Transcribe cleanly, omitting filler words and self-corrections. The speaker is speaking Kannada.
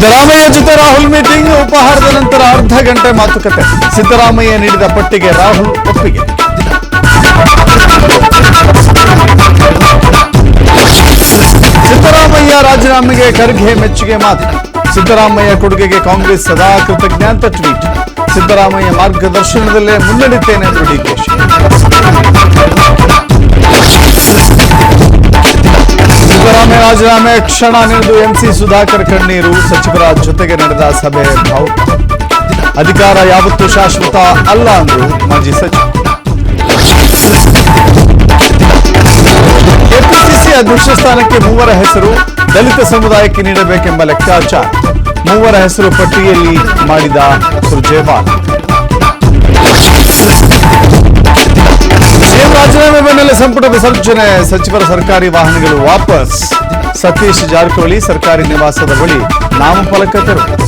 ಸಿದ್ದರಾಮಯ್ಯ ಜೊತೆ ರಾಹುಲ್ ಮೀಟಿಂಗ್, ಉಪಹಾರದ ನಂತರ ಅರ್ಧ ಗಂಟೆ ಮಾತುಕತೆ. ಸಿದ್ದರಾಮಯ್ಯ ನೀಡಿದ ಪಟ್ಟಿಗೆ ರಾಹುಲ್ ಒಪ್ಪಿಗೆ. ಸಿದ್ದರಾಮಯ್ಯ ರಾಜೀನಾಮೆಗೆ ಖರ್ಗೆ ಮೆಚ್ಚುಗೆ ಮಾತು. ಸಿದ್ದರಾಮಯ್ಯ ಕೊಡುಗೆಗೆ ಕಾಂಗ್ರೆಸ್ ಸದಾ ಕೃತಜ್ಞ ಅಂತ ಟ್ವೀಟ್. ಸಿದ್ದರಾಮಯ್ಯ ಮಾರ್ಗದರ್ಶನದಲ್ಲೇ ಮುನ್ನಡೆಯುತ್ತೇನೆ ಎಂದು ಡಿಕೆಶಿ. ಸಿದ್ದರಾಮಯ್ಯ ರಾಜೀನಾಮೆ ಕ್ಷಣ ನೆನೆದು ಎಂಸಿ ಸುಧಾಕರ್ ಕಣ್ಣೀರು. ಸಚಿವರ ಜೊತೆಗೆ ನಡೆದ ಸಭೆ ಭಾವುಕ. ಅಧಿಕಾರ ಯಾವತ್ತೂ ಶಾಶ್ವತ ಅಲ್ಲ ಅಂದರು ಮಾಜಿ ಸಚಿವ. ಕೆಪಿಸಿಸಿ ಅಧ್ಯಕ್ಷ ಸ್ಥಾನಕ್ಕೆ 3 ಹೆಸರು. ದಲಿತ ಸಮುದಾಯಕ್ಕೆ ನೀಡಬೇಕೆಂಬ ಲೆಕ್ಕಾಚಾರ. 3 ಹೆಸರು ಪಟ್ಟಿಯಲ್ಲಿ ಮಾಡಿದ ಸುರ್ಜೇವಾಲಾ. ಸಿಎಂ ರಾಜೀನಾಮೆ ಬೆನ್ನಲ್ಲೇ ಸಂಪುಟ ವಿಸರ್ಜನೆ. ಸಚಿವರ ಸರ್ಕಾರಿ ವಾಹನಗಳು ವಾಪಸ್. ಸತೀಶ್ ಜಾರಕಿಹೊಳಿ ಸರ್ಕಾರಿ ನಿವಾಸದ ಬಳಿ ನಾಮಫಲಕ ತೆರವು.